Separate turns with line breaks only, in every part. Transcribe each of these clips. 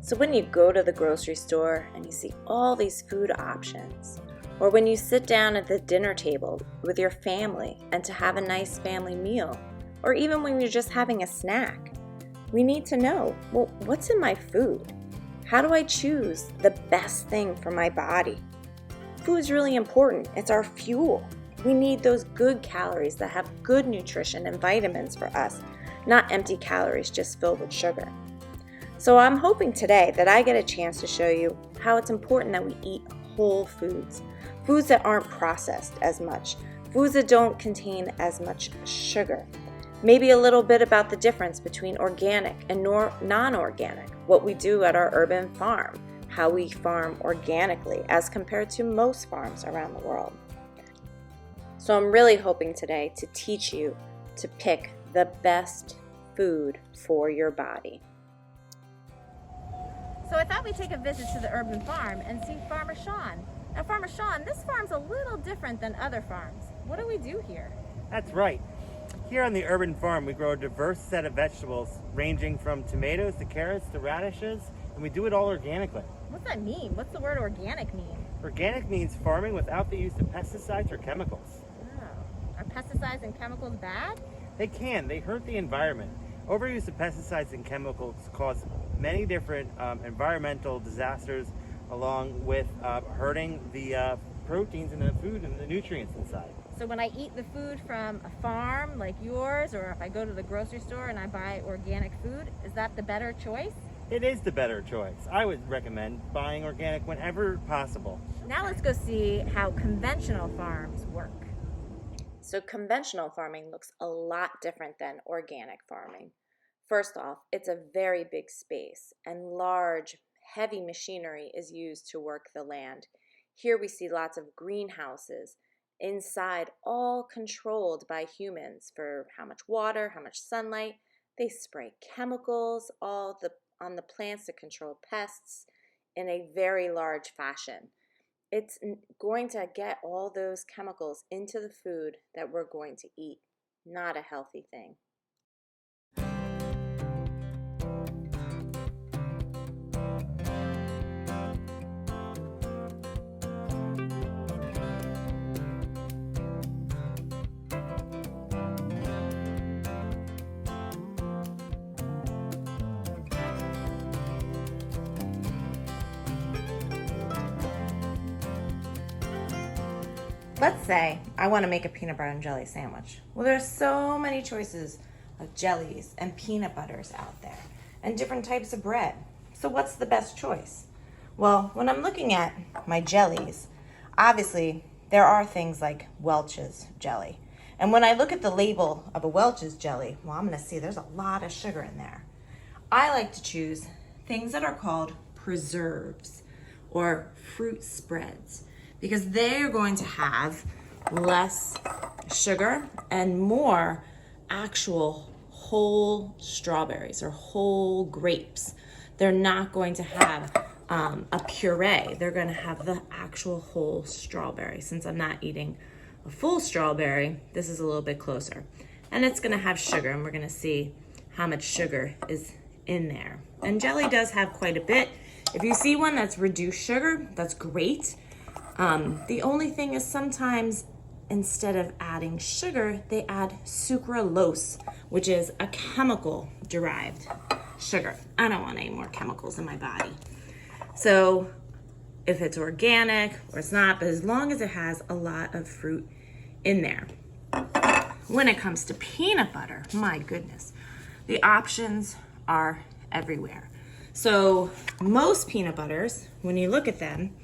So when you go to the grocery store and you see all these food options, or when you sit down at the dinner table with your family and to have a nice family meal, or even when you're just having a snack, we need to know, well, what's in my food? How do I choose the best thing for my body? Food's really important. It's our fuel. We need those good calories that have good nutrition and vitamins for us, not empty calories just filled with sugar. So I'm hoping today that I get a chance to show you how it's important that we eat whole foods, foods that aren't processed as much, foods that don't contain as much sugar. Maybe a little bit about the difference between organic and non-organic, what we do at our urban farm, how we farm organically as compared to most farms around the world. So I'm really hoping today to teach you to pick the best food for your body.
So I thought we'd take a visit to the urban farm and see Farmer Sean. Now Farmer Sean, this farm's a little different than other farms. What do we do here?
That's right. Here on the urban farm, we grow a diverse set of vegetables ranging from tomatoes to carrots to radishes, and we do it all organically.
What's that mean? What's the word organic mean?
Organic means farming without the use of pesticides or chemicals.
Oh. Are pesticides and chemicals bad?
They can. They hurt the environment. Overuse of pesticides and chemicals cause many different environmental disasters, along with hurting the proteins in the food and the nutrients inside.
So when I eat the food from a farm like yours, or if I go to the grocery store and I buy organic food, is that the better choice?
It is the better choice. I would recommend buying organic whenever possible.
Now let's go see how conventional farms work.
So conventional farming looks a lot different than organic farming. First off, it's a very big space and large, heavy machinery is used to work the land. Here we see lots of greenhouses inside, all controlled by humans for how much water, how much sunlight. They spray chemicals on the plants to control pests in a very large fashion. It's going to get all those chemicals into the food that we're going to eat. Not a healthy thing. Let's say I want to make a peanut butter and jelly sandwich. Well, there's so many choices of jellies and peanut butters out there and different types of bread. So what's the best choice? Well, when I'm looking at my jellies, obviously there are things like Welch's jelly. And when I look at the label of a Welch's jelly, well, I'm going to see there's a lot of sugar in there. I like to choose things that are called preserves or fruit spreads, because they're going to have less sugar and more actual whole strawberries or whole grapes. They're not going to have a puree. They're going to have the actual whole strawberry. Since I'm not eating a full strawberry, this is a little bit closer. And it's going to have sugar, and we're going to see how much sugar is in there. And jelly does have quite a bit. If you see one that's reduced sugar, that's great. The only thing is sometimes instead of adding sugar, they add sucralose, which is a chemical derived sugar. I don't want any more chemicals in my body. So if it's organic or it's not, but as long as it has a lot of fruit in there. When it comes to peanut butter, my goodness, the options are everywhere. So most peanut butters, when you look at them,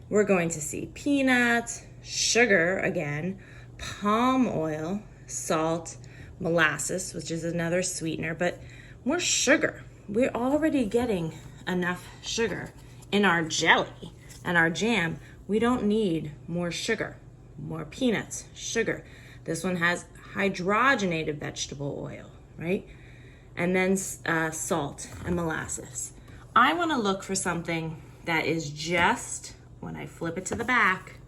we're going to see peanuts, sugar again, palm oil, salt, molasses, which is another sweetener, but more sugar. We're already getting enough sugar in our jelly and our jam. We don't need more sugar, more peanuts, sugar. This one has hydrogenated vegetable oil, right? And then salt and molasses. I want to look for something that is just, when I flip it to the back,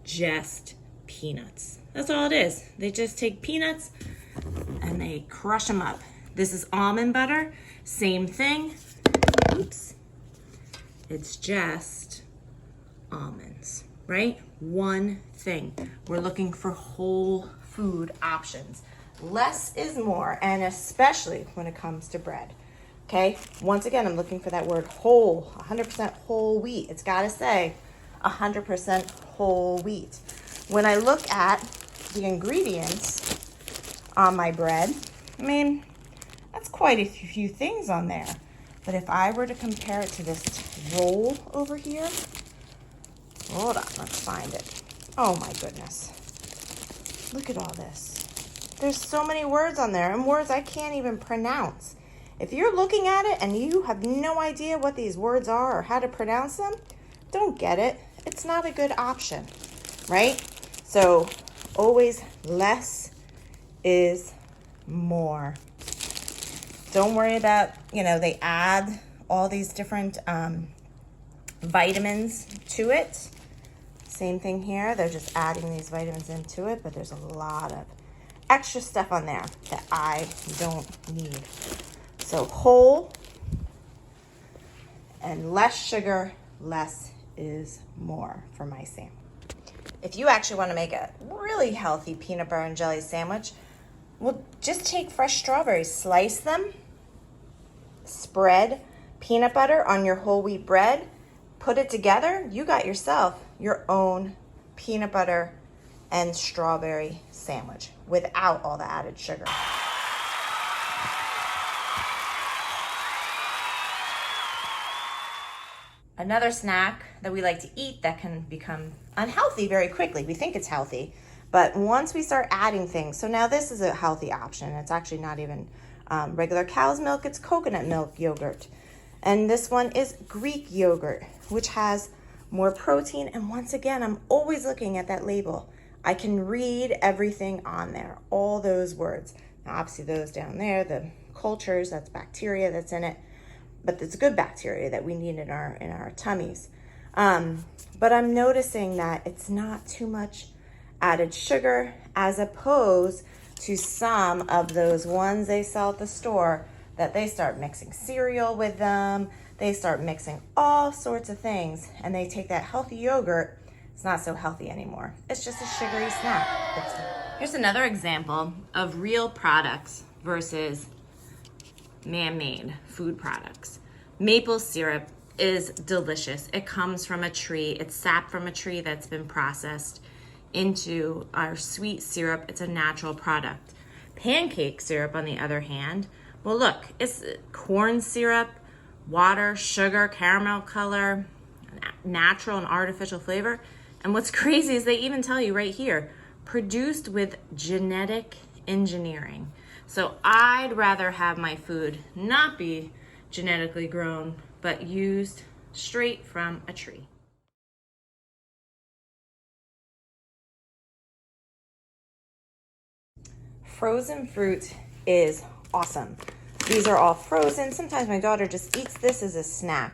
just peanuts. That's all it is. They just take peanuts and they crush them up. This is almond butter, same thing. oops, it's just almonds, right? One thing. We're looking for whole food options. Less is more, and especially when it comes to bread. Okay, once again, I'm looking for that word whole, 100% whole wheat. It's got to say 100% whole wheat. When I look at the ingredients on my bread, I mean, that's quite a few things on there. But if I were to compare it to this roll over here, hold on, let's find it. Oh my goodness. Look at all this. There's so many words on there, and words I can't even pronounce. If you're looking at it and you have no idea what these words are or how to pronounce them, don't get it. It's not a good option, right? So always less is more. Don't worry about, they add all these different vitamins to it. Same thing here. They're just adding these vitamins into it, but there's a lot of extra stuff on there that I don't need. So whole and less sugar, less is more for my sandwich. If you actually want to make a really healthy peanut butter and jelly sandwich, well, just take fresh strawberries, slice them, spread peanut butter on your whole wheat bread, put it together, you got yourself your own peanut butter and strawberry sandwich without all the added sugar. Another snack that we like to eat that can become unhealthy very quickly. We think it's healthy, but once we start adding things, so now this is a healthy option. It's actually not even regular cow's milk, it's coconut milk yogurt. And this one is Greek yogurt, which has more protein. And once again, I'm always looking at that label. I can read everything on there, all those words. Now, obviously those down there, the cultures, that's bacteria that's in it, but it's good bacteria that we need in our tummies. But I'm noticing that it's not too much added sugar as opposed to some of those ones they sell at the store that they start mixing cereal with them. They start mixing all sorts of things, and they take that healthy yogurt. It's not so healthy anymore. It's just a sugary snack. Here's another example of real products versus man-made food products. Maple syrup is delicious. It comes from a tree. It's sap from a tree that's been processed into our sweet syrup. It's a natural product. Pancake syrup, on the other hand, well, look, it's corn syrup, water, sugar, caramel color, natural and artificial flavor. And what's crazy is they even tell you right here, produced with genetic engineering. So I'd rather have my food not be genetically grown, but used straight from a tree. Frozen fruit is awesome. These are all frozen. Sometimes my daughter just eats this as a snack.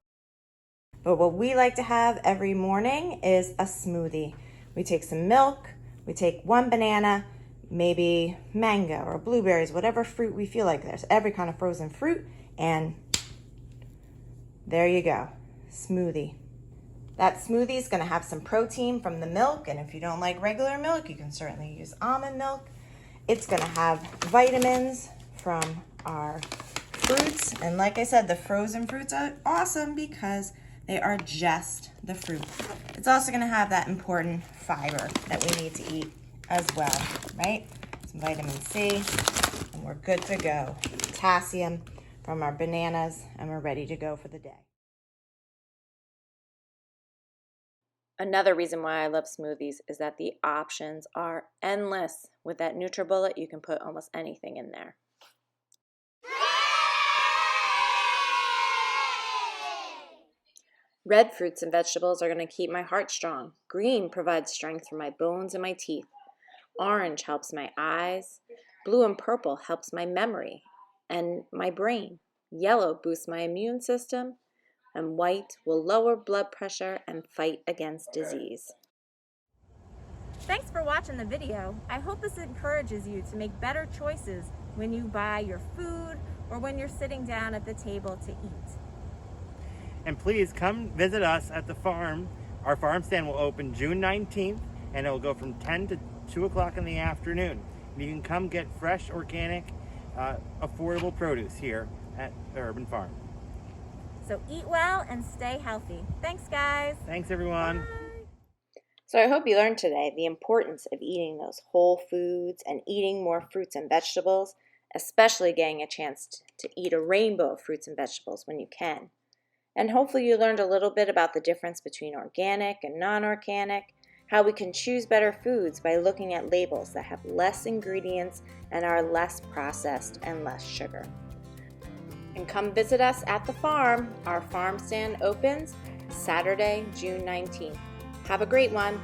But what we like to have every morning is a smoothie. We take some milk, we take one banana, maybe mango or blueberries, whatever fruit we feel like. There's every kind of frozen fruit, and there you go, smoothie. That smoothie is going to have some protein from the milk, and if you don't like regular milk, you can certainly use almond milk. It's going to have vitamins from our fruits, and like I said, the frozen fruits are awesome because they are just the fruit. It's also going to have that important fiber that we need to eat as well, right? Some vitamin C, and we're good to go. Potassium from our bananas, and we're ready to go for the day. Another reason why I love smoothies is that the options are endless. With that NutriBullet, you can put almost anything in there. Red fruits and vegetables are going to keep my heart strong. Green provides strength for my bones and my teeth. Orange helps my eyes. Blue and purple helps my memory and my brain. Yellow boosts my immune system. And white will lower blood pressure and fight against disease.
Thanks for watching the video. I hope this encourages you to make better choices when you buy your food or when you're sitting down at the table to eat.
And please come visit us at the farm. Our farm stand will open June 19th, and it will go from 10 to 2 o'clock in the afternoon. And you can come get fresh, organic, affordable produce here at the Urban Farm.
So eat well and stay healthy. Thanks, guys.
Thanks, everyone.
Bye.
So I hope you learned today the importance of eating those whole foods and eating more fruits and vegetables, especially getting a chance to eat a rainbow of fruits and vegetables when you can. And hopefully you learned a little bit about the difference between organic and non-organic, how we can choose better foods by looking at labels that have less ingredients and are less processed and less sugar. And come visit us at the farm. Our farm stand opens Saturday, June 19th. Have a great one.